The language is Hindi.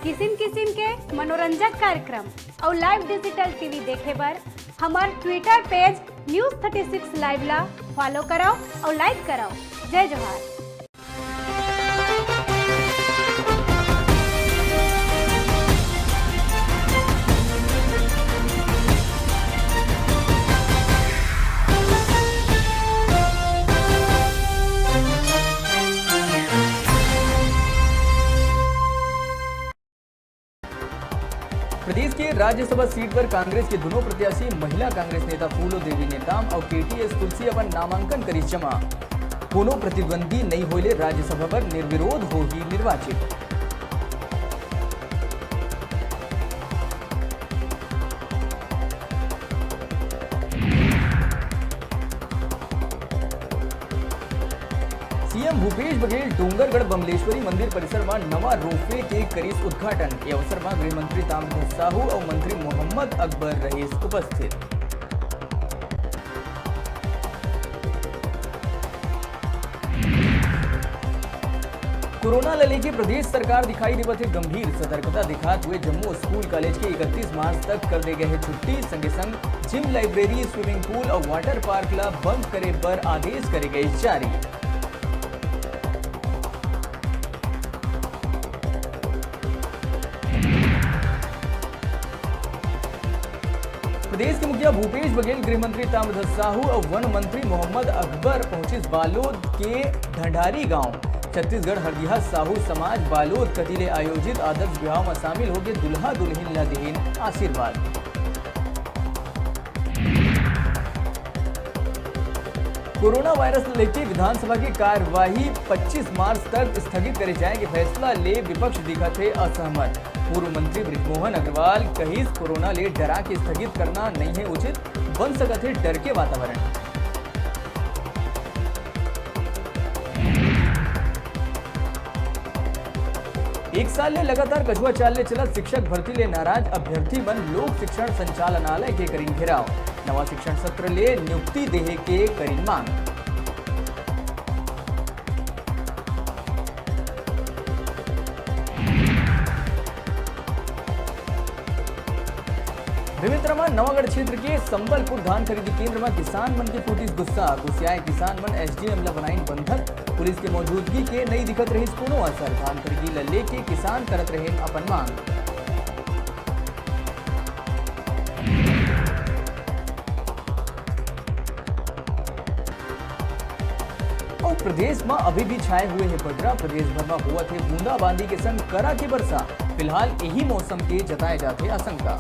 किसिम किसिम के मनोरंजक कार्यक्रम और लाइव डिजिटल टीवी देखे बर हमार ट्विटर पेज News36 लाइव ला फॉलो कराओ और लाइक कराओ। जय जोहार। प्रदेश के राज्यसभा सीट पर कांग्रेस के दोनों प्रत्याशी महिला कांग्रेस नेता फूलो देवी नेताम और केटीएस तुलसी अपन नामांकन करी जमा। कोनो प्रतिद्वंदी नहीं होले राज्यसभा पर निर्विरोध हो ही निर्वाचित। सीएम भूपेश बघेल डोंगरगढ़ बमलेश्वरी मंदिर परिसर में नवा रोपवे के करीस उद्घाटन। ये अवसर में गृह मंत्री ताम्रध्वज साहू और मंत्री मोहम्मद अकबर रहे उपस्थित। कोरोना लले के प्रदेश सरकार दिखाई देवत है गंभीर सतर्कता दिखाते हुए जम्मू स्कूल कॉलेज के 31 मार्च तक कर दे गए हैं छुट्टी। संगे संग जिम, लाइब्रेरी, स्विमिंग पूल और वाटर पार्क ला बंद करे पर आदेश करे गए जारी। प्रदेश के मुखिया भूपेश बघेल, गृह मंत्री ताम्रध्वज साहू और वन मंत्री मोहम्मद अकबर पहुंचे बालोद के ढंढारी गांव। छत्तीसगढ़ हरदिहा साहू समाज बालोद कतीले आयोजित आदर्श विवाह में शामिल होकर दुल्हा दुल्हन ला देन आशीर्वाद। कोरोना वायरस लेके विधानसभा की कार्यवाही 25 मार्च तक स्थगित करे जाएंगे फैसला ले विपक्ष दिखा थे असहमत। पूर्व मंत्री बृजमोहन अग्रवाल कहीं कोरोना ले डरा के स्थगित करना नहीं है उचित, बन सकते थे डर के वातावरण। एक साल ले लगातार कछुआ चाल ले चला शिक्षक भर्ती ले नाराज अभ्यर्थी मन लोक शिक्षण संचालनालय के करीन घेराव। नवा शिक्षण सत्र ले नियुक्ति देहे के करीन मांग। बेमेतरा नवागढ़ क्षेत्र के संबलपुर धान खरीदी केंद्र में किसान मन के फूटी गुस्सा। गुस्साए किसान मन एसडीएम ला बनाइन बंधक। पुलिस के मौजूदगी के नहीं दिखत रही कोनो असर। धान खरीदी ला लेके किसान करत रहे अपन मांग। और प्रदेश में अभी भी छाए हुए है बदरा। प्रदेश भर में हुआ थे बूंदाबांदी के संग करा के बरसा। फिलहाल यही मौसम के जताए जाते आशंका।